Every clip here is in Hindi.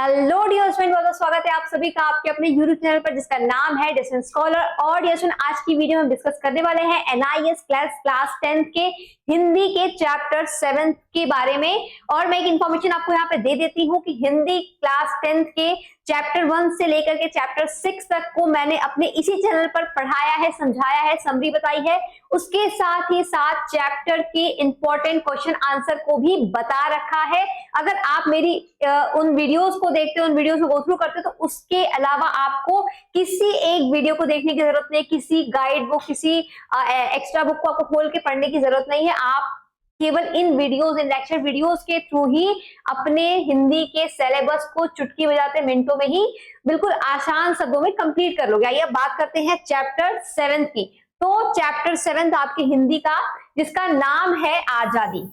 हेलो डियर स्टूडेंट, बहुत बहुत स्वागत है आप सभी का आपके अपने यूट्यूब चैनल पर जिसका नाम है डिस्टेंस स्कॉलर। और डियर स्टूडेंट, आज की वीडियो में हम डिस्कस करने वाले हैं एनआईएस क्लास 10th के हिंदी के चैप्टर 7 के बारे में। और मैं एक इन्फॉर्मेशन आपको यहाँ पे दे देती हूँ कि हिंदी क्लास 10th के चैप्टर 1 से लेकर के चैप्टर 6 तक को मैंने अपने इसी चैनल पर पढ़ाया है, समझाया है, समरी बताई है। उसके साथ ही साथ चैप्टर के इंपॉर्टेंट क्वेश्चन आंसर को भी बता रखा है। अगर आप मेरी उन वीडियोस को देखते हो, उन वीडियोस को गो थ्रू करते हो, तो उसके अलावा आपको किसी एक वीडियो को देखने की जरूरत नहीं, किसी गाइड बुक, किसी एक्स्ट्रा बुक को आपको खोल के पढ़ने की जरूरत नहीं है। आप केवल इन वीडियोस, इन लेक्चर वीडियोस के थ्रू ही अपने हिंदी के सिलेबस को चुटकी बजाते मिनटों में ही बिल्कुल आसान शब्दों में कंप्लीट कर लोगे। आइए बात करते हैं चैप्टर 7 की। तो चैप्टर 7 आपके हिंदी का, जिसका नाम है आजादी।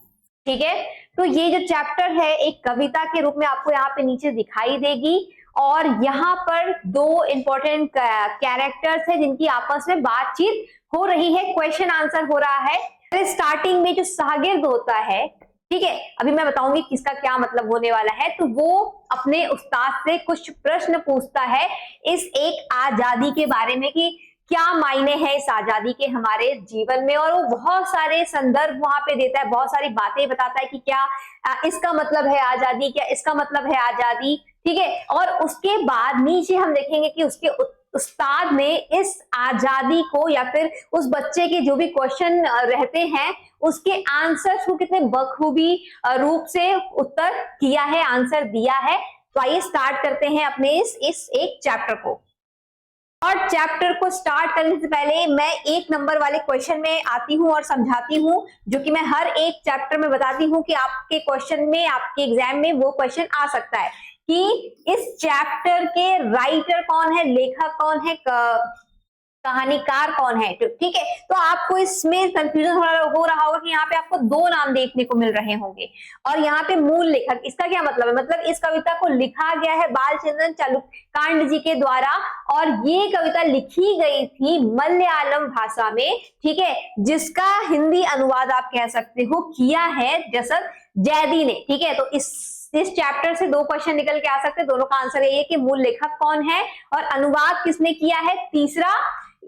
ठीक है, तो ये जो चैप्टर है एक कविता के रूप में आपको यहाँ पे नीचे दिखाई देगी। और यहाँ पर दो इंपॉर्टेंट कैरेक्टर्स है जिनकी आपस में बातचीत हो रही है, क्वेश्चन आंसर हो रहा है। स्टार्टिंग में जो शागिर्द होता है, ठीक है, अभी मैं बताऊंगी किसका क्या मतलब होने वाला है। तो वो अपने उस्ताद से कुछ प्रश्न पूछता है इस एक आजादी के बारे में कि क्या मायने हैं इस आजादी के हमारे जीवन में। और वो बहुत सारे संदर्भ वहां पे देता है, बहुत सारी बातें बताता है कि क्या इसका मतलब है आजादी, क्या इसका मतलब है आजादी। ठीक है, और उसके बाद नीचे हम देखेंगे कि उसके उस्ताद ने इस आजादी को या फिर उस बच्चे के जो भी क्वेश्चन रहते हैं उसके आंसर को कितने बखूबी रूप से उत्तर किया है, आंसर दिया है। तो आइए स्टार्ट करते हैं अपने इस एक चैप्टर को। और चैप्टर को स्टार्ट करने से पहले मैं 1 नंबर वाले क्वेश्चन में आती हूँ और समझाती हूँ, जो कि मैं हर एक चैप्टर में बताती हूँ कि आपके क्वेश्चन में, आपके एग्जाम में वो क्वेश्चन आ सकता है कि इस चैप्टर के राइटर कौन है, लेखक कौन है, कहानीकार कौन है। ठीक है, तो आपको इसमें कंफ्यूजन हो रहा होगा कि यहाँ पे आपको 2 नाम देखने को मिल रहे होंगे। और यहाँ पे मूल लेखक, इसका क्या मतलब है? मतलब इस कविता को लिखा गया है बालचंद्र चालुकांड जी के द्वारा, और ये कविता लिखी गई थी मलयालम भाषा में। ठीक है, जिसका हिंदी अनुवाद आप कह सकते हो किया है जसद जैदी ने। ठीक है, तो इस चैप्टर से 2 क्वेश्चन निकल के आ सकते हैं। दोनों का आंसर ये है कि मूल लेखक कौन है और अनुवाद किसने किया है। तीसरा,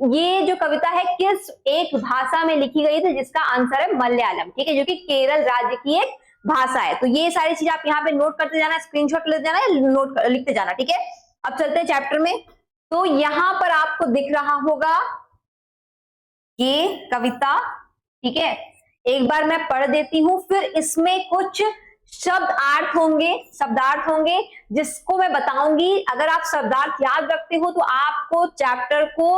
ये जो कविता है किस एक भाषा में लिखी गई थी, जिसका आंसर है मलयालम। ठीक है, जो कि केरल राज्य की एक भाषा है। तो ये सारी चीज आप यहाँ पे नोट करते जाना, स्क्रीनशॉट लेते जाना, नोट लिखते जाना। ठीक है, अब चलते हैं चैप्टर में। तो यहाँ पर आपको दिख रहा होगा ये कविता। ठीक है, एक बार मैं पढ़ देती हूँ, फिर इसमें कुछ शब्दार्थ होंगे जिसको मैं बताऊंगी। अगर आप शब्दार्थ याद रखते हो तो आपको चैप्टर को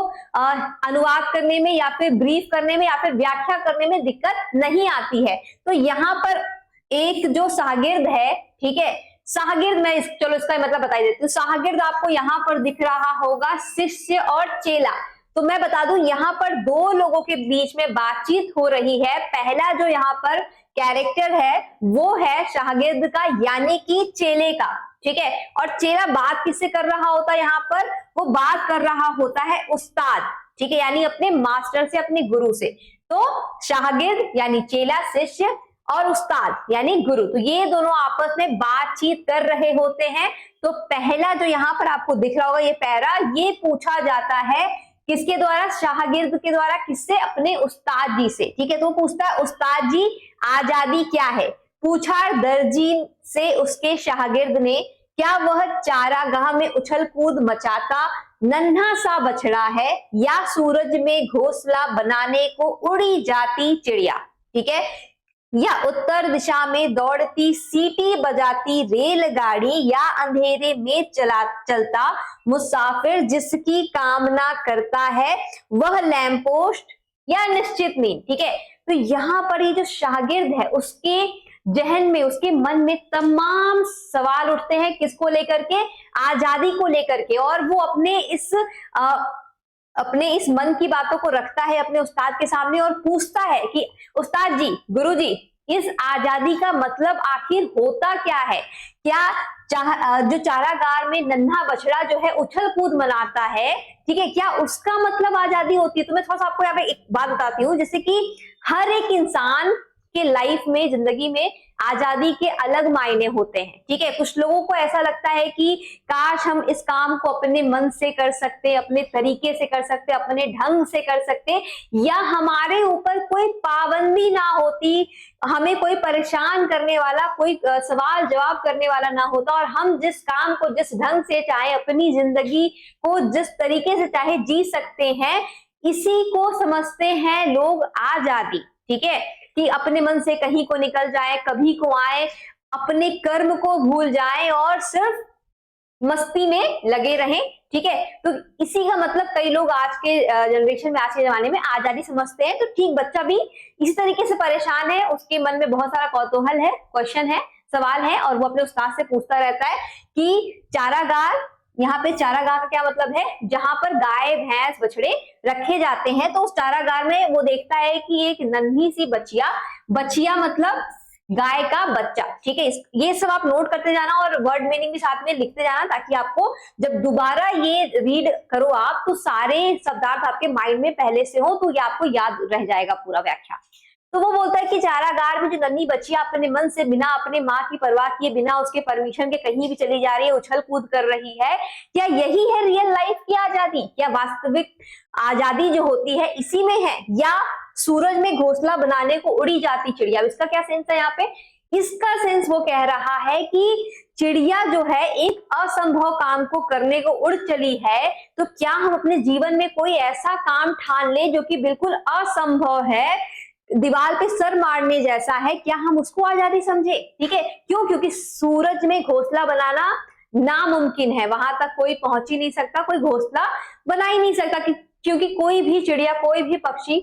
अनुवाद करने में या फिर ब्रीफ करने में या फिर व्याख्या करने में दिक्कत नहीं आती है। तो यहाँ पर एक जो शागिर्द है, ठीक है, शागिर्द, मैं चलो इसका मतलब बता देती हूँ। शागिर्द आपको यहाँ पर दिख रहा होगा शिष्य और चेला। तो मैं बता दूं, यहाँ पर 2 लोगों के बीच में बातचीत हो रही है। पहला जो यहाँ पर कैरेक्टर है वो है शागिर्द का, यानी कि चेले का। ठीक है, और चेला बात किससे कर रहा होता है? यहाँ पर वो बात कर रहा होता है उस्ताद, ठीक है, यानी अपने मास्टर से, अपने गुरु से। तो शागिर्द यानी चेला, शिष्य, और उस्ताद यानी गुरु, तो ये दोनों आपस में बातचीत कर रहे होते हैं। तो पहला जो यहाँ पर आपको दिख रहा होगा ये पैरा, ये पूछा जाता है किसके द्वारा? शागिर्द के द्वारा। किससे? अपने उस्ताद जी से। ठीक है, तो पूछता है उस्ताद जी आजादी क्या है? पूछा दर्जी से उसके शागिर्द ने, क्या वह चारागाह में उछल कूद मचाता नन्हा सा बछड़ा है या सूरज में घोंसला बनाने को उड़ी जाती चिड़िया? ठीक है, या उत्तर दिशा में दौड़ती सीटी बजाती रेलगाड़ी या अंधेरे में चलता मुसाफिर जिसकी कामना करता है वह लैंपपोस्ट या निश्चित नींद। ठीक है, तो यहाँ पर ये जो शागिर्द है उसके जहन में, उसके मन में तमाम सवाल उठते हैं। किसको लेकर के? आजादी को लेकर के। और वो अपने इस मन की बातों को रखता है अपने उस्ताद के सामने और पूछता है कि उस्ताद जी, गुरुजी, इस आजादी का मतलब आखिर होता क्या है? क्या जो चारागाह में नन्हा बछड़ा जो है उछल कूद मनाता है, ठीक है, क्या उसका मतलब आजादी होती है? तो मैं थोड़ा सा आपको यहाँ पे एक बात बताती हूँ, जैसे कि हर एक इंसान के लाइफ में, जिंदगी में आजादी के अलग मायने होते हैं, ठीक है। कुछ लोगों को ऐसा लगता है कि काश हम इस काम को अपने मन से कर सकते, अपने तरीके से कर सकते, अपने ढंग से कर सकते, या हमारे ऊपर कोई पाबंदी ना होती, हमें कोई परेशान करने वाला, कोई सवाल जवाब करने वाला ना होता, और हम जिस काम को जिस ढंग से चाहे, अपनी जिंदगी को जिस तरीके से चाहे जी सकते हैं। इसी को समझते हैं लोग आजादी, ठीक है, कि अपने मन से कहीं को निकल जाए, कभी को आए, अपने कर्म को भूल जाए और सिर्फ मस्ती में लगे रहें, ठीक है। तो इसी का मतलब कई लोग आज के जनरेशन में, आज के जमाने में आजादी समझते हैं। तो ठीक, बच्चा भी इसी तरीके से परेशान है, उसके मन में बहुत सारा कौतूहल है, क्वेश्चन है, सवाल है, और वो अपने उस्ताद से पूछता रहता है कि चारागाह, यहाँ पे चारागाह का क्या मतलब है, जहां पर गाय भैंस बछड़े रखे जाते हैं। तो उस चारागाह में वो देखता है कि एक नन्ही सी बचिया, बचिया मतलब गाय का बच्चा, ठीक है। ये सब आप नोट करते जाना और वर्ड मीनिंग भी साथ में लिखते जाना, ताकि आपको जब दोबारा ये रीड करो आप, तो सारे शब्दार्थ आपके माइंड में पहले से हो, तो ये आपको याद रह जाएगा पूरा व्याख्या। तो वो बोलता है कि चारागाह में जो नन्ही बच्चियां अपने मन से, बिना अपने माँ की परवाह किए, बिना उसके परमिशन के कहीं भी चली जा रही है, उछल कूद कर रही है, क्या यही है रियल लाइफ की आजादी? क्या वास्तविक आजादी जो होती है इसी में है, या सूरज में घोंसला बनाने को उड़ी जाती चिड़िया? इसका क्या सेंस है यहाँ पे? इसका सेंस वो कह रहा है कि चिड़िया जो है एक असंभव काम को करने को उड़ चली है, तो क्या हम अपने जीवन में कोई ऐसा काम ठान ले जो कि बिल्कुल असंभव है, दीवार पे सर मारने जैसा है, क्या हम उसको आजादी समझे? ठीक है, क्यों? क्योंकि सूरज में घोंसला बनाना नामुमकिन है, वहां तक कोई पहुंच ही नहीं सकता, कोई घोंसला बना ही नहीं सकता, क्योंकि कोई भी चिड़िया, कोई भी पक्षी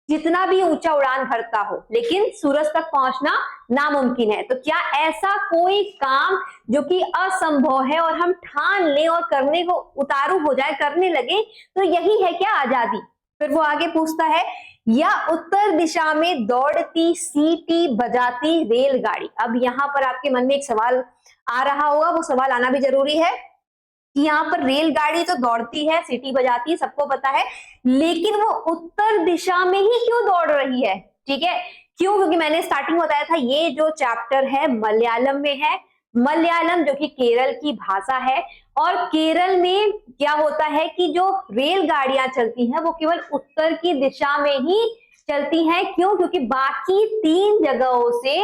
जितना भी ऊंचा उड़ान भरता हो, लेकिन सूरज तक पहुंचना नामुमकिन है। तो क्या ऐसा कोई काम जो कि असंभव है और हम ठान लें और करने को उतारू हो जाए, करने लगे, तो यही है क्या आजादी? फिर वो आगे पूछता है, या उत्तर दिशा में दौड़ती सीटी बजाती रेलगाड़ी। अब यहाँ पर आपके मन में एक सवाल आ रहा होगा, वो सवाल आना भी जरूरी है कि यहाँ पर रेलगाड़ी तो दौड़ती है, सीटी बजाती है, सबको पता है, लेकिन वो उत्तर दिशा में ही क्यों दौड़ रही है? ठीक है, क्यों? क्योंकि मैंने स्टार्टिंग में बताया था, ये जो चैप्टर है मलयालम में है, मलयालम जो कि केरल की भाषा है, और केरल में क्या होता है कि जो रेलगाड़ियां चलती हैं वो केवल उत्तर की दिशा में ही चलती हैं। क्यों? क्योंकि बाकी 3 जगहों से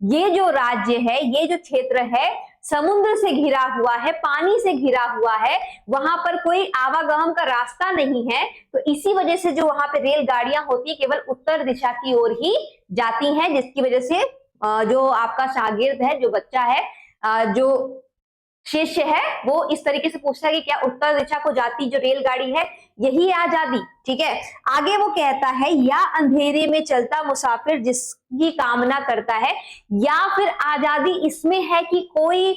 ये जो राज्य है, ये जो क्षेत्र है, समुद्र से घिरा हुआ है, पानी से घिरा हुआ है, वहां पर कोई आवागमन का रास्ता नहीं है। तो इसी वजह से जो वहां पे रेलगाड़ियां होती है केवल उत्तर दिशा की ओर ही जाती हैं, जिसकी वजह से जो आपका शागिर्द है, जो बच्चा है, जो शिष्य है, वो इस तरीके से पूछता है कि क्या उत्तर दिशा को जाती जो रेलगाड़ी है यही आजादी? ठीक है, आगे वो कहता है, या अंधेरे में चलता मुसाफिर जिसकी कामना करता है, या फिर आजादी इसमें है कि कोई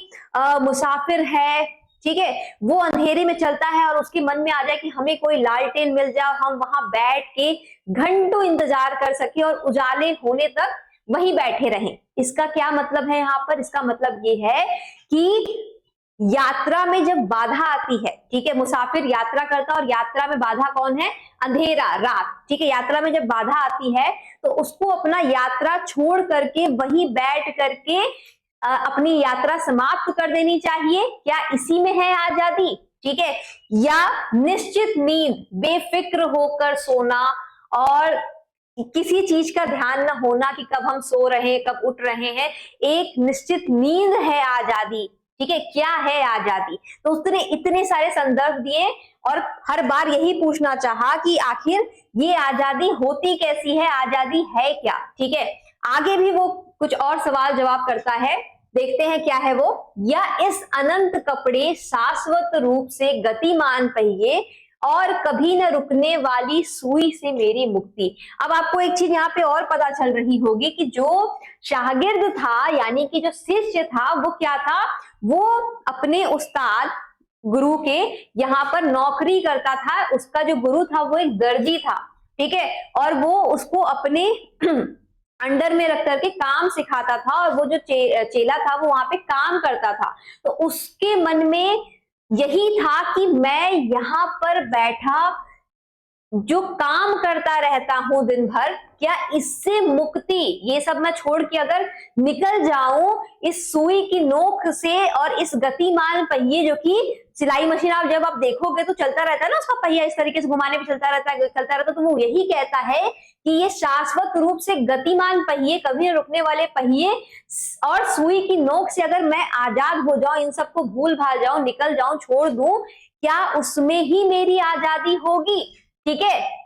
मुसाफिर है, ठीक है, वो अंधेरे में चलता है और उसके मन में आ जाए कि हमें कोई लालटेन मिल जाए, हम वहां बैठ के घंटों इंतजार कर सके और उजाले होने तक वहीं बैठे रहें। इसका क्या मतलब है यहाँ पर? इसका मतलब ये है कि यात्रा में जब बाधा आती है, ठीक है, मुसाफिर यात्रा करता है और यात्रा में बाधा कौन है? अंधेरा, रात, ठीक है। यात्रा में जब बाधा आती है तो उसको अपना यात्रा छोड़ करके वहीं बैठ करके अपनी यात्रा समाप्त कर देनी चाहिए। क्या इसी में है आजादी? ठीक है, या निश्चित नींद, बेफिक्र होकर सोना और किसी चीज का ध्यान न होना कि कब हम सो रहे हैं, कब उठ रहे हैं, एक निश्चित नींद है आजादी। ठीक है, क्या है आजादी? तो उसने इतने सारे संदर्भ दिए और हर बार यही पूछना चाहा कि आखिर ये आजादी होती कैसी है, आजादी है क्या? ठीक है, आगे भी वो कुछ और सवाल जवाब करता है, देखते हैं क्या है वो। या इस अनंत कपड़े शाश्वत रूप से गतिमान पहिए और कभी न रुकने वाली सुई से मेरी मुक्ति। अब आपको एक चीज यहाँ पे और पता चल रही होगी कि जो शागिर्द था, यानी कि जो शिष्य था, वो क्या था? वो अपने उस्ताद गुरु के यहाँ पर नौकरी करता था। उसका जो गुरु था वो एक दर्जी था, ठीक है, और वो उसको अपने अंडर में रख करके काम सिखाता था, और वो जो चेला था वो वहां पे काम करता था। तो उसके मन में यही था कि मैं यहाँ पर बैठा जो काम करता रहता हूं दिन भर, क्या इससे मुक्ति, ये सब मैं छोड़ के अगर निकल जाऊं इस सुई की नोक से और इस गतिमान पहिए, जो कि सिलाई मशीन आप जब आप देखोगे तो चलता रहता है ना, उसका पहिया इस तरीके से घुमाने पे चलता रहता है, तो वो यही कहता है कि ये शाश्वत रूप से गतिमान पहिए, कभी न रुकने वाले पहिए और सुई की नोक से अगर मैं आजाद हो जाऊं, इन सबको भूल भाल जाऊं, निकल जाऊं, छोड़ दूं, क्या उसमें ही मेरी आजादी होगी? ठीक है।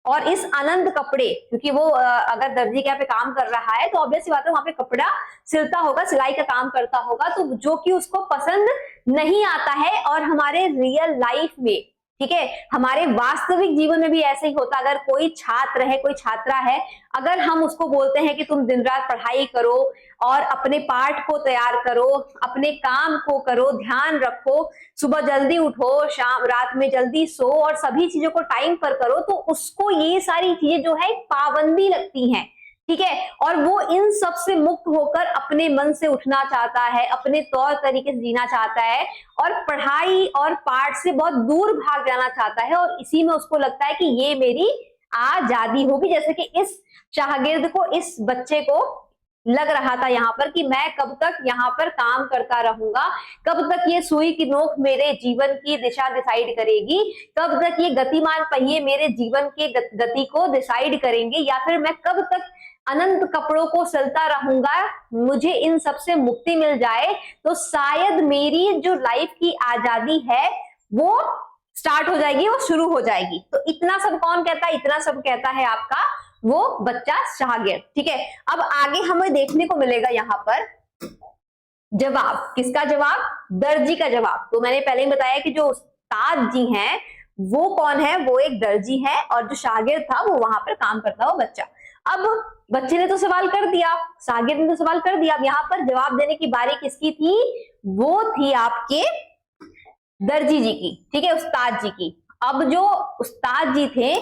और इस अनंत कपड़े, क्योंकि वो अगर दर्जी के यहाँ पे काम कर रहा है तो ऑब्वियस सी बात है वहां पे कपड़ा सिलता होगा, सिलाई का काम करता होगा, तो जो कि उसको पसंद नहीं आता है। और हमारे रियल लाइफ में, ठीक है, हमारे वास्तविक जीवन में भी ऐसे ही होता है। अगर कोई छात्र है, कोई छात्रा है, अगर हम उसको बोलते हैं कि तुम दिन रात पढ़ाई करो और अपने पाठ को तैयार करो, अपने काम को करो, ध्यान रखो, सुबह जल्दी उठो, शाम रात में जल्दी सो और सभी चीजों को टाइम पर करो, तो उसको ये सारी चीजें जो है पाबंदी लगती हैं, ठीक है। और वो इन सब से मुक्त होकर अपने मन से उठना चाहता है, अपने तौर तरीके से जीना चाहता है और पढ़ाई और पाठ से बहुत दूर भाग जाना चाहता है, और इसी में उसको लगता है कि ये मेरी आजादी होगी। जैसे कि इस शागिर्द को, इस बच्चे को लग रहा था यहाँ पर कि मैं कब तक यहाँ पर काम करता रहूंगा, कब तक ये सुई की नोक मेरे जीवन की दिशा डिसाइड करेगी, कब तक ये गतिमान पहिए मेरे जीवन के गति को डिसाइड करेंगे, या फिर मैं कब तक अनंत कपड़ों को सिलता रहूंगा, मुझे इन सब से मुक्ति मिल जाए तो शायद मेरी जो लाइफ की आजादी है वो स्टार्ट हो जाएगी, वो शुरू हो जाएगी। तो इतना सब कौन कहता है? इतना सब कहता है आपका वो बच्चा शागिर्द, ठीक है। अब आगे हमें देखने को मिलेगा यहाँ पर जवाब, किसका जवाब? दर्जी का जवाब। तो मैंने पहले ही बताया कि जो उस्ताद जी हैं वो कौन है? वो एक दर्जी है, और जो शागिर्द था वो वहां पर काम करता हुआ बच्चा। अब बच्चे ने तो सवाल कर दिया, शागिर्द ने तो सवाल कर दिया, अब यहाँ पर जवाब देने की बारी किसकी थी? वो थी आपके दर्जी जी की, ठीक है, उस्ताद जी की। अब जो उस्ताद जी थे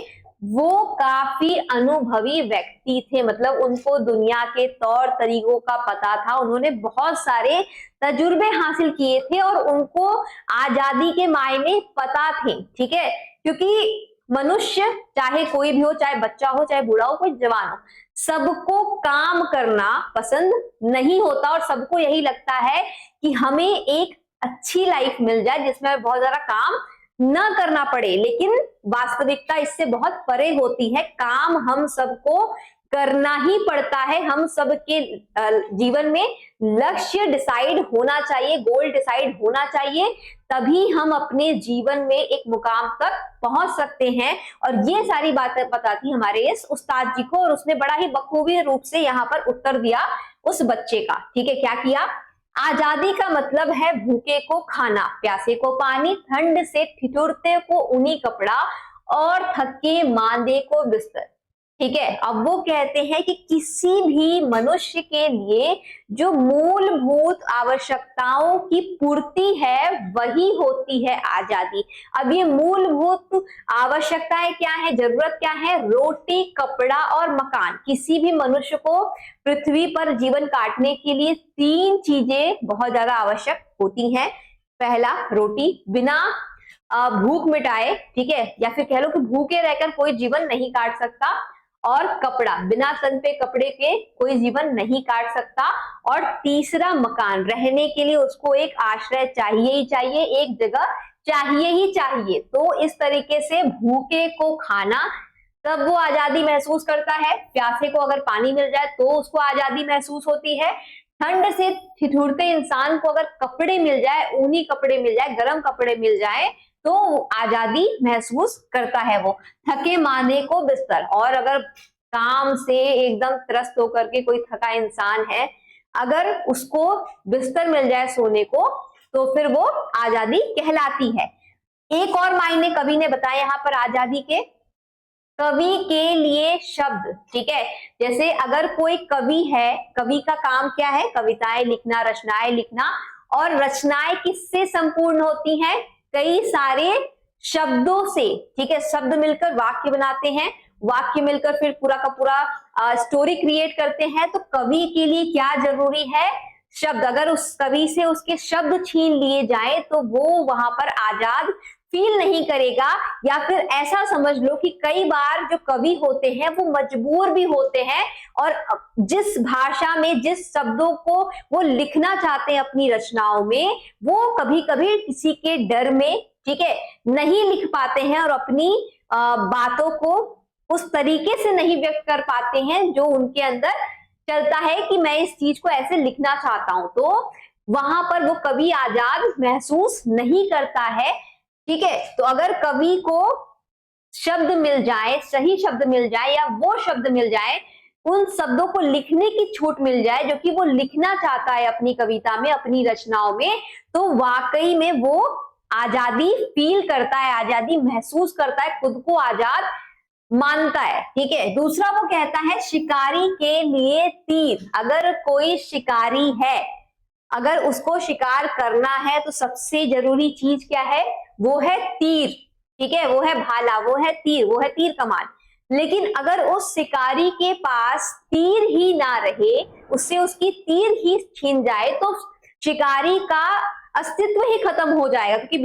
वो काफी अनुभवी व्यक्ति थे, मतलब उनको दुनिया के तौर तरीकों का पता था, उन्होंने बहुत सारे तजुर्बे हासिल किए थे और उनको आजादी के मायने पता थे, ठीक है। क्योंकि मनुष्य चाहे कोई भी हो, चाहे बच्चा हो, चाहे बूढ़ा हो, कोई जवान हो, सबको काम करना पसंद नहीं होता और सबको यही लगता है कि हमें एक अच्छी लाइफ मिल जाए जिसमें बहुत ज्यादा काम ना करना पड़े। लेकिन वास्तविकता इससे बहुत परे होती है, काम हम सबको करना ही पड़ता है। हम सबके जीवन में लक्ष्य डिसाइड होना चाहिए, गोल डिसाइड होना चाहिए, तभी हम अपने जीवन में एक मुकाम तक पहुंच सकते हैं। और ये सारी बातें पता थी हमारे इस उस्ताद जी को, और उसने बड़ा ही बखूबी रूप से यहाँ पर उत्तर दिया उस बच्चे का, ठीक है। क्या किया? आजादी का मतलब है भूखे को खाना, प्यासे को पानी, ठंड से ठिठुरते को ऊनी कपड़ा और थके मांदे को बिस्तर, ठीक है। अब वो कहते हैं कि किसी भी मनुष्य के लिए जो मूलभूत आवश्यकताओं की पूर्ति है वही होती है आजादी। अब ये मूलभूत आवश्यकताएं क्या है, जरूरत क्या है? रोटी, कपड़ा और मकान। किसी भी मनुष्य को पृथ्वी पर जीवन काटने के लिए 3 चीजें बहुत ज्यादा आवश्यक होती हैं। पहला, रोटी, बिना भूख मिटाए, ठीक है, या फिर कह लो कि भूखे रहकर कोई जीवन नहीं काट सकता। और कपड़ा, बिना तन पे कपड़े के कोई जीवन नहीं काट सकता। और तीसरा, मकान, रहने के लिए उसको एक आश्रय चाहिए ही चाहिए, एक जगह चाहिए ही चाहिए। तो इस तरीके से भूखे को खाना, तब वो आजादी महसूस करता है। प्यासे को अगर पानी मिल जाए तो उसको आजादी महसूस होती है। ठंड से ठिठुरते इंसान को अगर कपड़े मिल जाए, ऊनी कपड़े मिल जाए, गर्म कपड़े मिल जाए, तो आजादी महसूस करता है वो। थके मांदे को बिस्तर, और अगर काम से एकदम त्रस्त होकर के कोई थका इंसान है, अगर उसको बिस्तर मिल जाए सोने को, तो फिर वो आजादी कहलाती है। एक और मायने कवि ने बताए यहाँ पर आजादी के, कवि के लिए शब्द, ठीक है। जैसे अगर कोई कवि है, कवि का काम क्या है? कविताएं लिखना, रचनाएं लिखना। और रचनाएं किससे संपूर्ण होती हैं? कई सारे शब्दों से, ठीक है। शब्द मिलकर वाक्य बनाते हैं, वाक्य मिलकर फिर पूरा का पूरा स्टोरी क्रिएट करते हैं। तो कवि के लिए क्या जरूरी है? शब्द। अगर उस कवि से उसके शब्द छीन लिए जाए तो वो वहां पर आजाद फील नहीं करेगा, या फिर ऐसा समझ लो कि कई बार जो कवि होते हैं वो मजबूर भी होते हैं और जिस भाषा में जिस शब्दों को वो लिखना चाहते हैं अपनी रचनाओं में, वो कभी कभी किसी के डर में, ठीक है, नहीं लिख पाते हैं और अपनी बातों को उस तरीके से नहीं व्यक्त कर पाते हैं जो उनके अंदर चलता है कि मैं इस चीज को ऐसे लिखना चाहता हूं। तो वहां पर वो कवि आजाद महसूस नहीं करता है, ठीक है। तो अगर कवि को शब्द मिल जाए, सही शब्द मिल जाए, या वो शब्द मिल जाए, उन शब्दों को लिखने की छूट मिल जाए जो कि वो लिखना चाहता है अपनी कविता में, अपनी रचनाओं में, तो वाकई में वो आजादी फील करता है, आजादी महसूस करता है, खुद को आजाद मानता है, ठीक है। दूसरा वो कहता है शिकारी के लिए तीर। अगर कोई शिकारी है, अगर उसको शिकार करना है तो सबसे जरूरी चीज क्या है? वो है तीर, ठीक है, वो है भाला, वो है तीर, वो है तीर कमान। लेकिन अगर उस शिकारी के पास तीर ही ना रहे, उससे उसकी तीर ही छीन जाए, तो शिकारी का अस्तित्व ही खत्म हो जाएगा, क्योंकि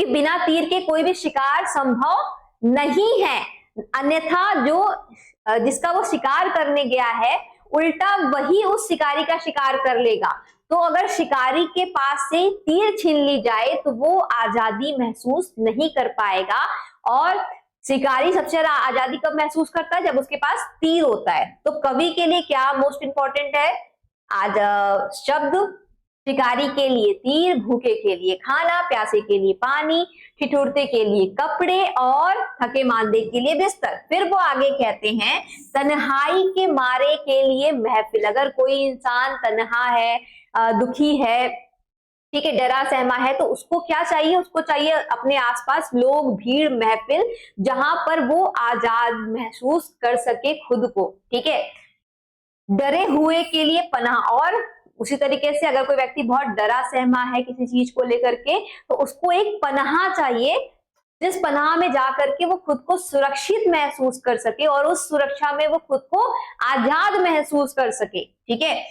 बिना तीर के कोई भी शिकार संभव नहीं है। अन्यथा जो जिसका वो शिकार करने गया है, उल्टा वही उस शिकारी का शिकार कर लेगा। तो अगर शिकारी के पास से तीर छीन ली जाए तो वो आजादी महसूस नहीं कर पाएगा। और शिकारी सबसे ज्यादा आजादी कब महसूस करता है? जब उसके पास तीर होता है। तो कवि के लिए क्या मोस्ट इंपॉर्टेंट है? आज शब्द, शिकारी के लिए तीर, भूखे के लिए खाना, प्यासे के लिए पानी, ठिठुरते के लिए कपड़े और थके मांदे के लिए बिस्तर। फिर वो आगे कहते हैं तन्हाई के मारे के लिए महफिल। अगर कोई इंसान तन्हा है, दुखी है, ठीक है, डरा सहमा है, तो उसको क्या चाहिए? उसको चाहिए अपने आसपास लोग, भीड़, महफिल, जहां पर वो आजाद महसूस कर सके खुद को, ठीक है। डरे हुए के लिए पनाह। और उसी तरीके से अगर कोई व्यक्ति बहुत डरा सहमा है किसी चीज को लेकर के, तो उसको एक पनाह चाहिए, जिस पनाह में जाकर के वो खुद को सुरक्षित महसूस कर सके और उस सुरक्षा में वो खुद को आजाद महसूस कर सके, ठीक है।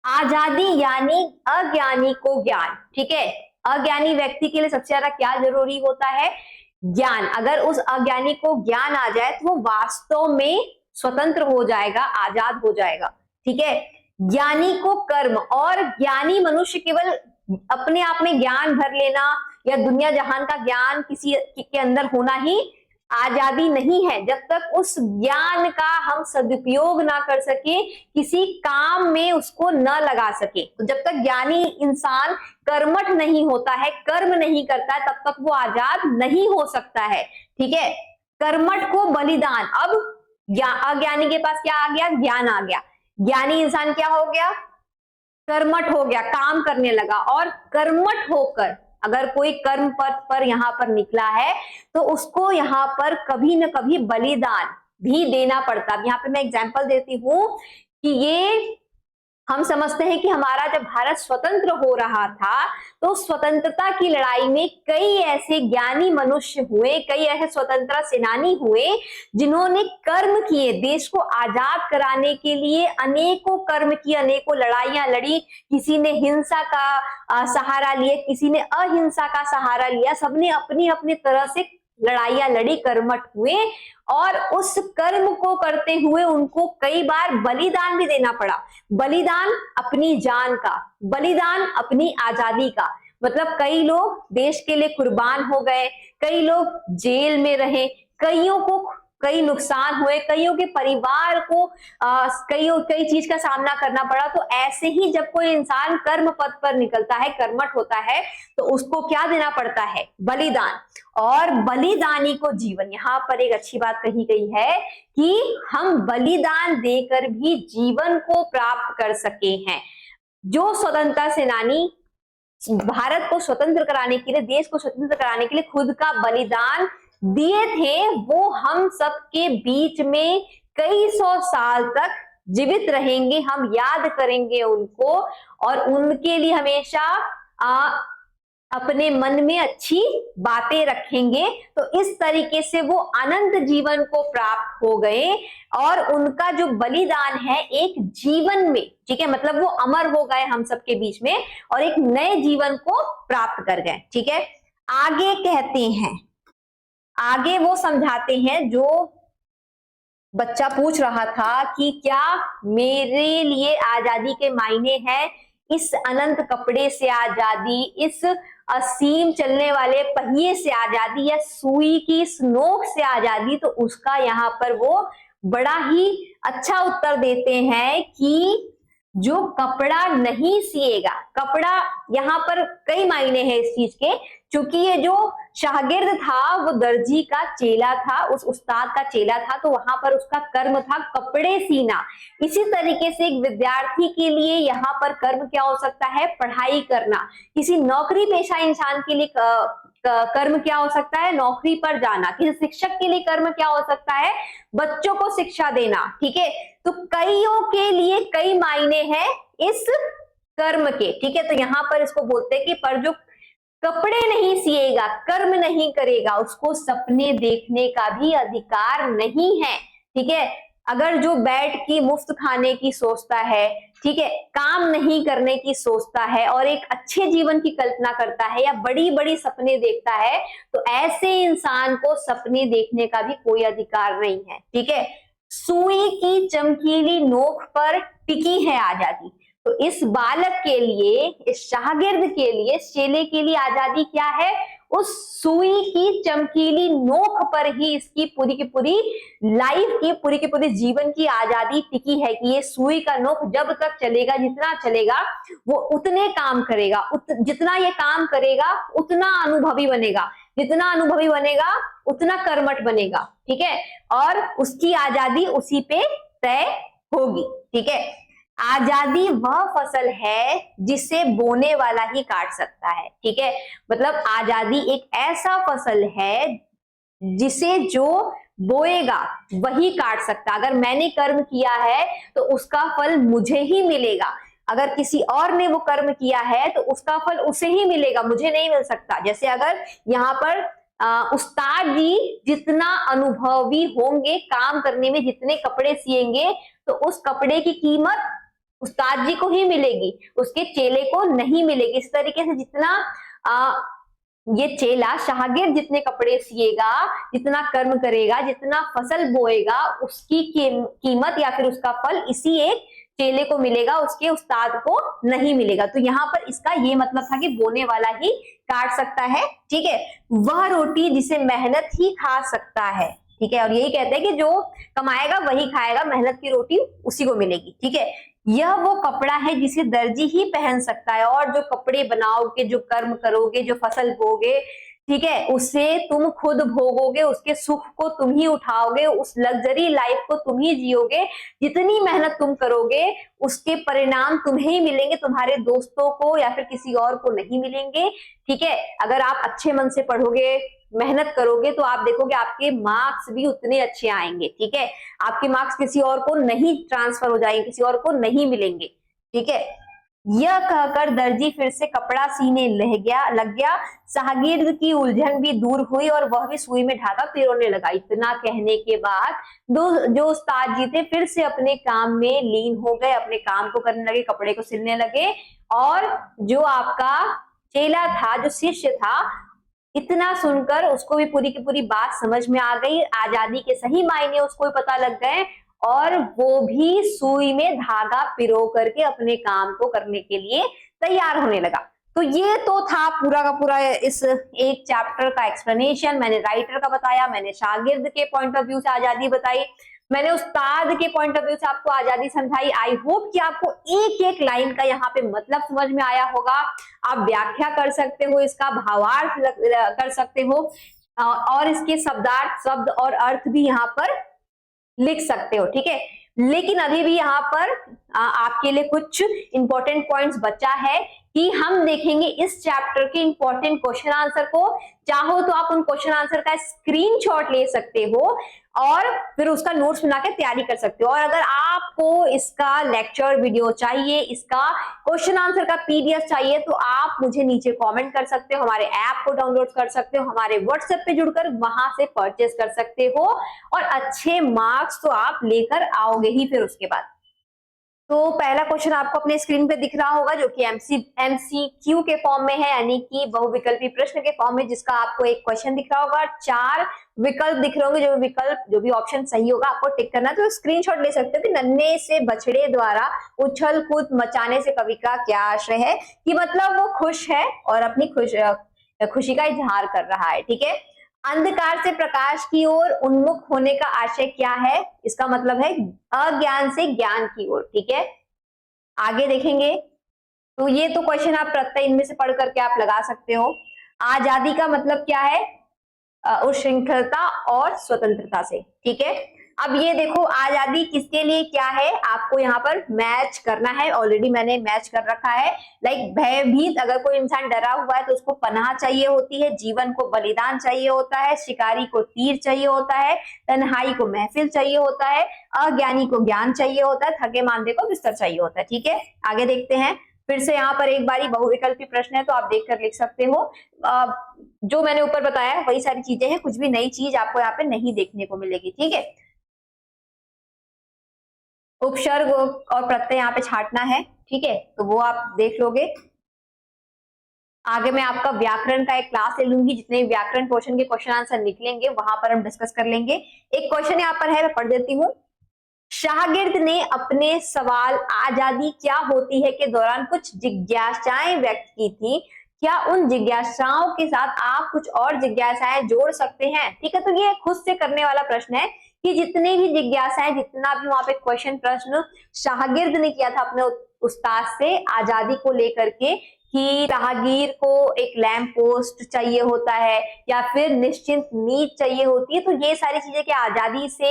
आजादी यानी अज्ञानी को ज्ञान, ठीक है। अज्ञानी व्यक्ति के लिए सबसे ज्यादा क्या जरूरी होता है? ज्ञान। अगर उस अज्ञानी को ज्ञान आ जाए तो वो वास्तव में स्वतंत्र हो जाएगा, आजाद हो जाएगा, ठीक है। ज्ञानी को कर्म। और ज्ञानी मनुष्य केवल अपने आप में ज्ञान भर लेना या दुनिया जहान का ज्ञान किसी के अंदर होना ही आजादी नहीं है। जब तक उस ज्ञान का हम सदुपयोग ना कर सके, किसी काम में उसको न लगा सके, तो जब तक ज्ञानी इंसान कर्मठ नहीं होता है, कर्म नहीं करता है, तब तक वो आजाद नहीं हो सकता है, ठीक है। कर्मठ को बलिदान। अब अज्ञानी के पास क्या आ गया? ज्ञान आ गया। ज्ञानी इंसान क्या हो गया? कर्मठ हो गया, काम करने लगा। और कर्मठ होकर अगर कोई कर्म पथ पर यहाँ पर निकला है तो उसको यहाँ पर कभी न कभी बलिदान भी देना पड़ता है। यहाँ पे मैं एग्जांपल देती हूँ कि ये हम समझते हैं कि हमारा जब भारत स्वतंत्र हो रहा था तो स्वतंत्रता की लड़ाई में कई ऐसे ज्ञानी मनुष्य हुए, कई ऐसे स्वतंत्रता सेनानी हुए जिन्होंने कर्म किए, देश को आजाद कराने के लिए अनेकों कर्म किए, अनेकों लड़ाइयां लड़ी। किसी ने हिंसा का सहारा लिया, किसी ने अहिंसा का सहारा लिया, सबने अपनी अपनी तरह से लड़ाइयां लड़ी, कर्मठ हुए। और उस कर्म को करते हुए उनको कई बार बलिदान भी देना पड़ा। बलिदान अपनी जान का, बलिदान अपनी आजादी का। मतलब कई लोग देश के लिए कुर्बान हो गए, कई लोग जेल में रहे, कईयों को कई नुकसान हुए, कईयों के परिवार को कई चीज का सामना करना पड़ा। तो ऐसे ही जब कोई इंसान कर्म पथ पर निकलता है, कर्मठ होता है, तो उसको क्या देना पड़ता है? बलिदान। और बलिदानी को जीवन। यहाँ पर एक अच्छी बात कही गई है कि हम बलिदान देकर भी जीवन को प्राप्त कर सके हैं। जो स्वतंत्रता सेनानी भारत को स्वतंत्र कराने के लिए, देश को स्वतंत्र कराने के लिए खुद का बलिदान दिए थे, वो हम सबके बीच में कई सौ साल तक जीवित रहेंगे। हम याद करेंगे उनको और उनके लिए हमेशा अपने मन में अच्छी बातें रखेंगे। तो इस तरीके से वो अनंत जीवन को प्राप्त हो गए और उनका जो बलिदान है एक जीवन में, ठीक है, मतलब वो अमर हो गए हम सबके बीच में और एक नए जीवन को प्राप्त कर गए, ठीक है। आगे कहते हैं, आगे वो समझाते हैं। जो बच्चा पूछ रहा था कि क्या मेरे लिए आजादी के मायने हैं इस अनंत कपड़े से आजादी, इस असीम चलने वाले पहिए से आजादी, या सुई की इस नोक से आजादी, तो उसका यहाँ पर वो बड़ा ही अच्छा उत्तर देते हैं कि जो कपड़ा नहीं सिएगा, कपड़ा यहाँ पर कई मायने हैं इस चीज के, क्योंकि ये जो शागिर्द था वो दर्जी का चेला था, उस उस्ताद का चेला था, तो वहां पर उसका कर्म था कपड़े सीना। इसी तरीके से एक विद्यार्थी के लिए यहाँ पर कर्म क्या हो सकता है, पढ़ाई करना। किसी नौकरी पेशा इंसान के लिए कर्म क्या हो सकता है, नौकरी पर जाना। किसी शिक्षक के लिए कर्म क्या हो सकता है, बच्चों को शिक्षा देना। ठीक है, तो कईयों के लिए कई मायने हैं इस कर्म के। ठीक है, तो यहाँ पर इसको बोलते हैं कि पर जो कपड़े नहीं सिएगा, कर्म नहीं करेगा, उसको सपने देखने का भी अधिकार नहीं है। ठीक है, अगर जो बैठ की मुफ्त खाने की सोचता है, ठीक है, काम नहीं करने की सोचता है और एक अच्छे जीवन की कल्पना करता है या बड़ी बड़ी सपने देखता है, तो ऐसे इंसान को सपने देखने का भी कोई अधिकार नहीं है। ठीक है, सुई की चमकीली नोक पर टिकी है आजादी। तो इस बालक के लिए, इस शागिर्द के लिए, इस चेले के लिए आजादी क्या है, उस सुई की चमकीली नोक पर ही इसकी पूरी की पूरी लाइफ की, पूरी की पूरी जीवन की आजादी टिकी है कि ये सुई का नोक जब तक चलेगा, जितना चलेगा वो उतने काम करेगा, जितना ये काम करेगा उतना अनुभवी बनेगा, जितना अनुभवी बनेगा उतना कर्मठ बनेगा। ठीक है, और उसकी आजादी उसी पे तय होगी। ठीक है, आजादी वह फसल है जिसे बोने वाला ही काट सकता है। ठीक है, मतलब आजादी एक ऐसा फसल है जिसे जो बोएगा वही काट सकता। अगर मैंने कर्म किया है तो उसका फल मुझे ही मिलेगा, अगर किसी और ने वो कर्म किया है तो उसका फल उसे ही मिलेगा, मुझे नहीं मिल सकता। जैसे अगर यहाँ पर उस्ताद जी जितना अनुभवी होंगे काम करने में, जितने कपड़े सिएंगे, तो उस कपड़े की कीमत उस्ताद जी को ही मिलेगी, उसके चेले को नहीं मिलेगी। इस तरीके से जितना ये चेला शागिर्द जितने कपड़े सिएगा, जितना कर्म करेगा, जितना फसल बोएगा, उसकी कीमत या फिर उसका फल इसी एक चेले को मिलेगा, उसके उस्ताद को नहीं मिलेगा। तो यहाँ पर इसका ये मतलब था कि बोने वाला ही काट सकता है। ठीक है, वह रोटी जिसे मेहनत ही खा सकता है। ठीक है, और यही कहते हैं कि जो कमाएगा वही खाएगा, मेहनत की रोटी उसी को मिलेगी। ठीक है, यह वो कपड़ा है जिसे दर्जी ही पहन सकता है, और जो कपड़े बनाओगे, जो कर्म करोगे, जो फसल बोगे, ठीक है, उसे तुम खुद भोगोगे, उसके सुख को तुम ही उठाओगे, उस लग्जरी लाइफ को तुम ही जियोगे। जितनी मेहनत तुम करोगे उसके परिणाम तुम्हें ही मिलेंगे, तुम्हारे दोस्तों को या फिर किसी और को नहीं मिलेंगे। ठीक है, अगर आप अच्छे मन से पढ़ोगे, मेहनत करोगे, तो आप देखोगे आपके मार्क्स भी उतने अच्छे आएंगे। ठीक है, आपके मार्क्स किसी और को नहीं ट्रांसफर हो जाएंगे, किसी और को नहीं मिलेंगे। ठीक है, यह कहकर दर्जी फिर से कपड़ा सीने लग गया। शागिर्द की उलझन भी दूर हुई और वह भी सुई में धागा पिरोने लगा। इतना कहने के बाद जो उस्ताद जी थे फिर से अपने काम में लीन हो गए, अपने काम को करने लगे, कपड़े को सिलने लगे। और जो आपका चेला था, जो शिष्य था, इतना सुनकर उसको भी पूरी की पूरी बात समझ में आ गई, आजादी के सही मायने उसको भी पता लग गए, और वो भी सुई में धागा पिरो करके अपने काम को करने के लिए तैयार होने लगा। तो ये तो था पूरा का पूरा इस एक चैप्टर का एक्सप्लेनेशन। मैंने राइटर का बताया, मैंने शागिर्द के पॉइंट ऑफ व्यू से आजादी बताई, मैंने उस्ताद के पॉइंट ऑफ व्यू से आपको आजादी समझाई। आई होप कि आपको एक एक लाइन का यहाँ पे मतलब समझ में आया होगा। आप व्याख्या कर सकते हो, इसका भावार्थ कर सकते हो, और इसके शब्दार्थ, शब्द और अर्थ भी यहाँ पर लिख सकते हो। ठीक है, लेकिन अभी भी यहाँ पर आपके लिए कुछ इंपॉर्टेंट पॉइंट्स बचा है कि हम देखेंगे इस चैप्टर के इंपॉर्टेंट क्वेश्चन आंसर को। चाहो तो आप उन क्वेश्चन आंसर का स्क्रीनशॉट ले सकते हो और फिर उसका नोट्स बना के तैयारी कर सकते हो। और अगर आपको इसका लेक्चर वीडियो चाहिए, इसका क्वेश्चन आंसर का पीडीएफ चाहिए, तो आप मुझे नीचे कमेंट कर सकते हो, हमारे ऐप को डाउनलोड कर सकते हो, हमारे व्हाट्सएप पे जुड़कर वहां से परचेज कर सकते हो, और अच्छे मार्क्स तो आप लेकर आओगे ही फिर उसके बाद। तो पहला क्वेश्चन आपको अपने स्क्रीन पे दिख रहा होगा, जो कि एमसीक्यू के फॉर्म में है, यानी कि बहुविकल्पी प्रश्न के फॉर्म में, जिसका आपको एक क्वेश्चन दिख रहा होगा, 4 विकल्प दिख रहे होंगे, जो भी ऑप्शन सही होगा आपको टिक करना। तो स्क्रीनशॉट ले सकते हो कि नन्हे से बछड़े द्वारा उछल कूद मचाने से कवि का क्या आशय है, कि मतलब वो खुश है और अपनी खुशी का इजहार कर रहा है। ठीक है, अंधकार से प्रकाश की ओर उन्मुख होने का आशय क्या है, इसका मतलब है अज्ञान से ज्ञान की ओर। ठीक है, आगे देखेंगे तो ये तो क्वेश्चन आप प्रत्यय इनमें से पढ़ करके आप लगा सकते हो। आजादी का मतलब क्या है, उच्छृंखलता और स्वतंत्रता से। ठीक है, अब ये देखो आजादी किसके लिए क्या है, आपको यहाँ पर मैच करना है। ऑलरेडी मैंने मैच कर रखा है। लाइक भयभीत, अगर कोई इंसान डरा हुआ है तो उसको पनाह चाहिए होती है, जीवन को बलिदान चाहिए होता है, शिकारी को तीर चाहिए होता है, तन्हाई को महफिल चाहिए होता है, अज्ञानी को ज्ञान चाहिए होता है, थके मांदे को बिस्तर चाहिए होता है। ठीक है, आगे देखते हैं। फिर से यहाँ पर एक बारी बहुविकल्पी प्रश्न है, तो आप देख कर लिख सकते हो। जो मैंने ऊपर बताया वही सारी चीजें हैं, कुछ भी नई चीज आपको यहाँ पे नहीं देखने को मिलेगी। ठीक है, उपसर्ग और प्रत्यय यहाँ पे छांटना है। ठीक है, तो वो आप देख लोगे। आगे मैं आपका व्याकरण का एक क्लास ले लूंगी, जितने व्याकरण पोर्शन के क्वेश्चन आंसर निकलेंगे वहां पर हम डिस्कस कर लेंगे। एक क्वेश्चन यहाँ पर है, मैं पढ़ देती हूँ। शाहगिर्द ने अपने सवाल आजादी क्या होती है के दौरान कुछ जिज्ञासाएं व्यक्त की थी, क्या उन जिज्ञासाओं के साथ आप कुछ और जिज्ञासाएं जोड़ सकते हैं। ठीक है, तो ये खुद से करने वाला प्रश्न है कि जितने भी जिज्ञासाएं, जितना भी वहां पे क्वेश्चन प्रश्न शाहगिर्द ने किया था अपने उस्ताद से आजादी को लेकर के, कि राहगीर को एक लैंप पोस्ट चाहिए होता है या फिर निश्चिंत नींद चाहिए होती है, तो ये सारी चीजें क्या आजादी से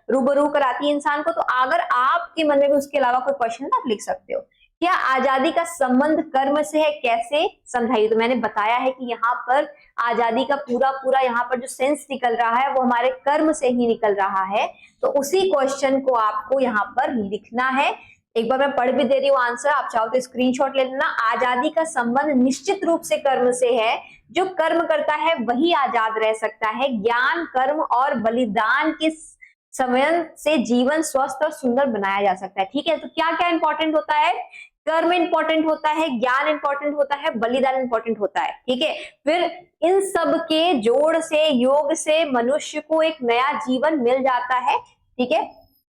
रूबरू कराती है इंसान को। तो अगर आपके मन में भी उसके अलावा कोई क्वेश्चन है, आप लिख सकते हो। क्या आजादी का संबंध कर्म से है, कैसे समझाइए। तो मैंने बताया है कि यहाँ पर आजादी का पूरा यहाँ पर जो सेंस निकल रहा है वो हमारे कर्म से ही निकल रहा है। तो उसी क्वेश्चन को आपको यहाँ पर लिखना है। एक बार मैं पढ़ भी दे रही हूँ आंसर, आप चाहो तो स्क्रीनशॉट ले लेना। आजादी का संबंध निश्चित रूप से कर्म से है, जो कर्म करता है वही आजाद रह सकता है। ज्ञान, कर्म और बलिदान के समन्वय से जीवन स्वस्थ और सुंदर बनाया जा सकता है। ठीक है, तो क्या क्या इंपॉर्टेंट होता है, कर्म इंपॉर्टेंट होता है, ज्ञान इंपॉर्टेंट होता है, बलिदान इंपॉर्टेंट होता है। ठीक है, फिर इन सब के जोड़ से, योग से मनुष्य को एक नया जीवन मिल जाता है। ठीक है,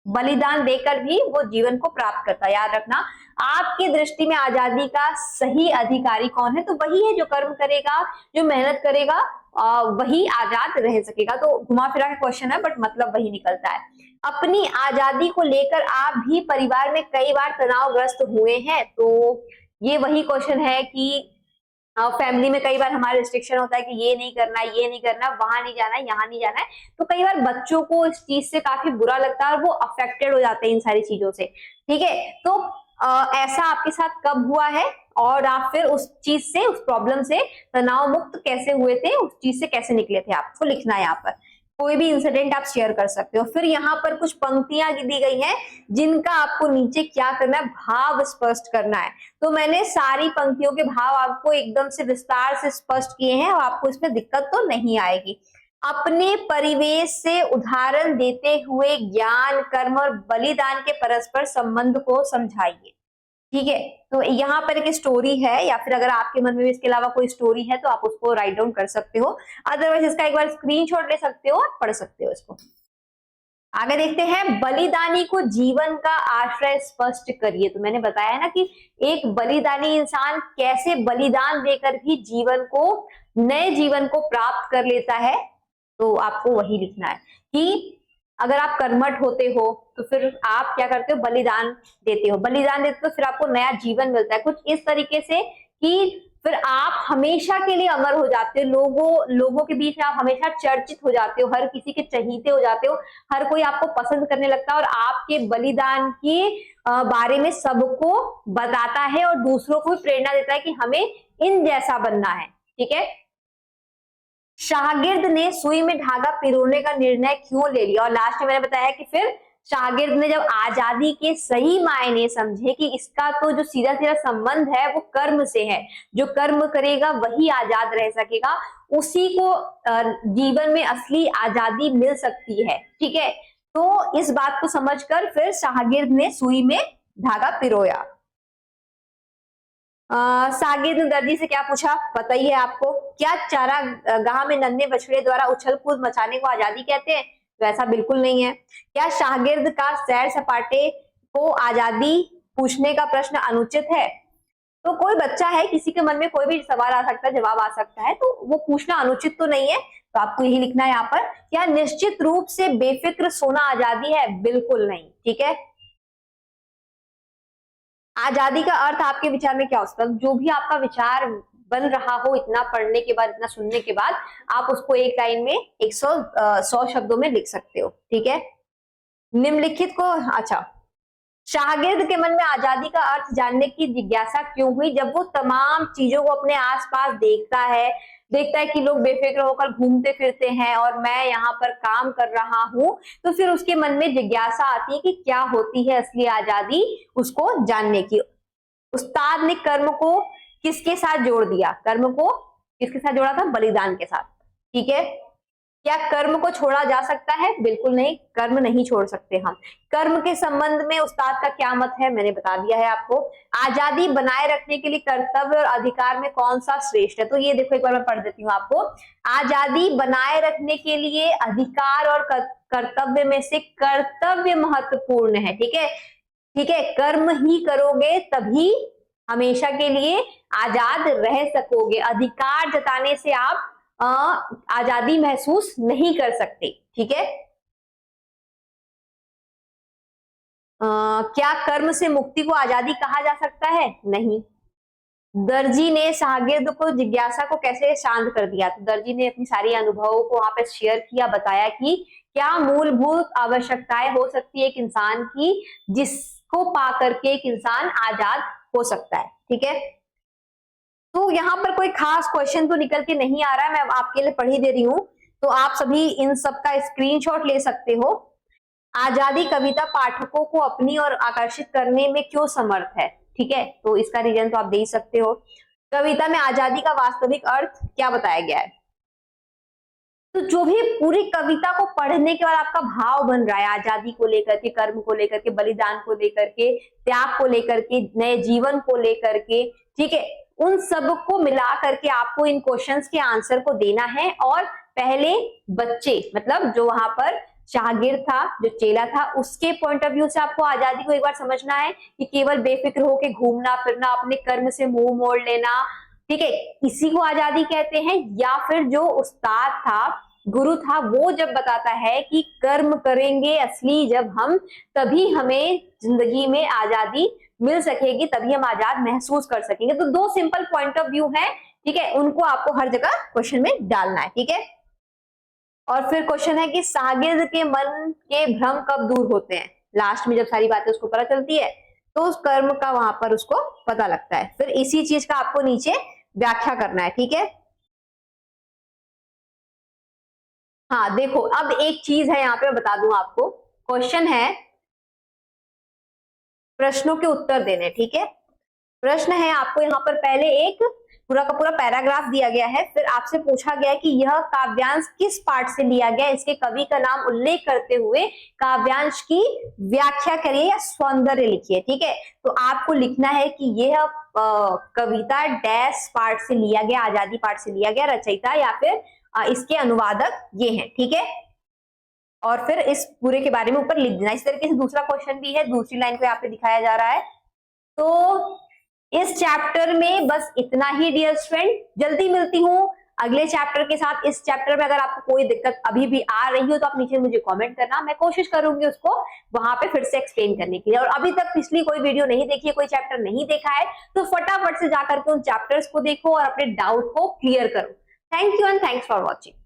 बलिदान देकर भी वो जीवन को प्राप्त करता है। याद रखना, आपकी दृष्टि में आजादी का सही अधिकारी कौन है, तो वही है जो कर्म करेगा, जो मेहनत करेगा, वही आजाद रह सकेगा। तो घुमा फिरा के क्वेश्चन है, बट मतलब वही निकलता है। अपनी आजादी को लेकर आप भी परिवार में कई बार तनावग्रस्त हुए हैं, तो ये वही क्वेश्चन है कि फैमिली में कई बार हमारा रिस्ट्रिक्शन होता है कि ये नहीं करना, ये नहीं करना, वहां नहीं जाना है, यहाँ नहीं जाना है। तो कई बार बच्चों को इस चीज से काफी बुरा लगता है और वो अफेक्टेड हो जाते हैं इन सारी चीजों से। ठीक है, तो ऐसा आपके साथ कब हुआ है और आप फिर उस चीज से, उस प्रॉब्लम से तनाव मुक्त कैसे हुए थे, उस चीज से कैसे निकले थे, आपको लिखना है। यहाँ पर कोई भी इंसिडेंट आप शेयर कर सकते हो। फिर यहाँ पर कुछ पंक्तियां दी गई हैं जिनका आपको नीचे क्या करना है, भाव स्पष्ट करना है। तो मैंने सारी पंक्तियों के भाव आपको एकदम से विस्तार से स्पष्ट किए हैं और आपको इसमें दिक्कत तो नहीं आएगी। अपने परिवेश से उदाहरण देते हुए ज्ञान, कर्म और बलिदान के परस्पर संबंध को समझाइए। ठीक है, तो यहाँ पर एक स्टोरी है, या फिर अगर आपके मन में भी इसके अलावा कोई स्टोरी है तो आप उसको राइट डाउन कर सकते हो। अदरवाइज इसका एक बार स्क्रीनशॉट ले सकते हो और पढ़ सकते हो इसको। आगे देखते हैं, बलिदानी को जीवन का आश्रय स्पष्ट करिए। तो मैंने बताया ना कि एक बलिदानी इंसान कैसे बलिदान देकर भी जीवन को, नए जीवन को प्राप्त कर लेता है। तो आपको वही लिखना है कि अगर आप कर्मठ होते हो तो फिर आप क्या करते हो, बलिदान देते हो, बलिदान देते हो तो फिर आपको नया जीवन मिलता है। कुछ इस तरीके से कि फिर आप हमेशा के लिए अमर हो जाते हो, लोगों के बीच में आप हमेशा चर्चित हो जाते हो, हर किसी के चहीते हो जाते हो, हर कोई आपको पसंद करने लगता है और आपके बलिदान के बारे में सबको बताता है और दूसरों को भी प्रेरणा देता है कि हमें इन जैसा बनना है। ठीक है, शाहगिर्द ने सुई में धागा पिरोने का निर्णय क्यों ले लिया, और लास्ट में मैंने बताया कि फिर शाहगिर्द ने जब आजादी के सही मायने समझे कि इसका तो जो सीधा सीधा संबंध है वो कर्म से है, जो कर्म करेगा वही आजाद रह सकेगा, उसी को जीवन में असली आजादी मिल सकती है। ठीक है, तो इस बात को समझकर फिर शाहगिर्द ने सुई में धागा पिरोया। सागिर ने दर्जी से क्या पूछा, पता ही है आपको। क्या चारागाह में नन्हे बछड़े द्वारा उछल कूद मचाने को आजादी कहते हैं? तो ऐसा बिल्कुल नहीं है। क्या शागिर्द का सैर सपाटे को आजादी पूछने का प्रश्न अनुचित है? तो कोई बच्चा है, किसी के मन में कोई भी सवाल आ सकता है, जवाब आ सकता है, तो वो पूछना अनुचित तो नहीं है। तो आपको यही लिखना है यहाँ पर। क्या निश्चित रूप से बेफिक्र सोना आजादी है? बिल्कुल नहीं। ठीक है, आजादी का अर्थ आपके विचार में क्या हो सकता है? जो भी आपका विचार बन रहा हो इतना पढ़ने के बाद, इतना सुनने के बाद, आप उसको एक लाइन में 100 शब्दों में लिख सकते हो। ठीक है, निम्नलिखित को, अच्छा, शागिर्द के मन में आजादी का अर्थ जानने की जिज्ञासा क्यों हुई? जब वो तमाम चीजों को अपने आसपास देखता है कि लोग बेफिक्र होकर घूमते फिरते हैं और मैं यहाँ पर काम कर रहा हूं, तो फिर उसके मन में जिज्ञासा आती है कि क्या होती है असली आजादी, उसको जानने की। उस्ताद ने कर्म को किसके साथ जोड़ दिया? कर्म को किसके साथ जोड़ा था? बलिदान के साथ। ठीक है, क्या कर्म को छोड़ा जा सकता है? बिल्कुल नहीं, कर्म नहीं छोड़ सकते हम। कर्म के संबंध में उस्ताद का क्या मत है? मैंने बता दिया है आपको। आजादी बनाए रखने के लिए कर्तव्य और अधिकार में कौन सा श्रेष्ठ है? तो ये देखो, एक बार मैं पढ़ देती हूँ आपको। आजादी बनाए रखने के लिए अधिकार और कर्तव्य में से कर्तव्य महत्वपूर्ण है। ठीक है, ठीक है, कर्म ही करोगे तभी हमेशा के लिए आजाद रह सकोगे। अधिकार जताने से आप आजादी महसूस नहीं कर सकते। ठीक है, क्या कर्म से मुक्ति को आजादी कहा जा सकता है? नहीं। दर्जी ने शागिर्द को जिज्ञासा को कैसे शांत कर दिया? तो दर्जी ने अपनी सारी अनुभवों को वहां पे शेयर किया, बताया कि क्या मूलभूत आवश्यकताएं हो सकती है एक इंसान की, जिसको पा करके एक इंसान आजाद हो सकता है। ठीक है, तो यहाँ पर कोई खास क्वेश्चन तो निकल के नहीं आ रहा है, मैं आपके लिए पढ़ ही दे रही हूँ, तो आप सभी इन सब का स्क्रीनशॉट ले सकते हो। आजादी कविता पाठकों को अपनी ओर आकर्षित करने में क्यों समर्थ है? ठीक है, तो इसका रीजन तो आप दे ही सकते हो। कविता में आजादी का वास्तविक अर्थ क्या बताया गया है? तो जो भी पूरी कविता को पढ़ने के बाद आपका भाव बन रहा है आजादी को लेकर के, कर्म को लेकर के, बलिदान को लेकर के, त्याग को लेकर के, नए जीवन को लेकर के, ठीक है, उन सब को मिला करके आपको इन क्वेश्चंस के आंसर को देना है। और पहले बच्चे, मतलब जो वहां पर शागिर्द था, जो चेला था, उसके पॉइंट ऑफ व्यू से आपको आजादी को एक बार समझना है कि केवल बेफिक्र होकर घूमना फिरना, अपने कर्म से मुंह मोड़ लेना, ठीक है, इसी को आजादी कहते हैं। या फिर जो उस्ताद था, गुरु था, वो जब बताता है कि कर्म करेंगे असली जब हम, तभी हमें जिंदगी में आजादी मिल सकेगी, तभी हम आजाद महसूस कर सकेंगे। तो दो सिंपल पॉइंट ऑफ व्यू है, ठीक है, उनको आपको हर जगह क्वेश्चन में डालना है। ठीक है, और फिर क्वेश्चन है कि शागिर्द के मन के भ्रम कब दूर होते हैं? लास्ट में जब सारी बातें उसको पता चलती है तो उस कर्म का वहां पर उसको पता लगता है। फिर इसी चीज का आपको नीचे व्याख्या करना है। ठीक है, हाँ देखो, अब एक चीज है यहाँ पे मैं बता दूं आपको। क्वेश्चन है, प्रश्नों के उत्तर देने। ठीक है, प्रश्न है आपको यहाँ पर, पहले एक पूरा का पूरा पैराग्राफ दिया गया है, फिर आपसे पूछा गया कि यह काव्यांश किस पाठ से लिया गया, इसके कवि का नाम उल्लेख करते हुए काव्यांश की व्याख्या करिए या सौंदर्य लिखिए। ठीक है, तो आपको लिखना है कि यह कविता डैश पाठ से लिया गया, आजादी पाठ से लिया गया, रचयिता या फिर इसके अनुवादक ये हैं। ठीक है, और फिर इस पूरे के बारे में ऊपर लिख देना। इस तरीके से दूसरा क्वेश्चन भी है, दूसरी लाइन को यहाँ पे दिखाया जा रहा है। तो इस चैप्टर में बस इतना ही डियर स्टूडेंट, जल्दी मिलती हूँ अगले चैप्टर के साथ। इस चैप्टर में अगर आपको कोई दिक्कत अभी भी आ रही हो तो आप नीचे मुझे कमेंट करना, मैं कोशिश करूंगी उसको वहां पे फिर से एक्सप्लेन करने के लिए। और अभी तक पिछली कोई वीडियो नहीं देखी है, कोई चैप्टर नहीं देखा है, तो फटाफट से जाकर के उन चैप्टर्स को देखो और अपने डाउट को क्लियर करो। Thank you and thanks for watching.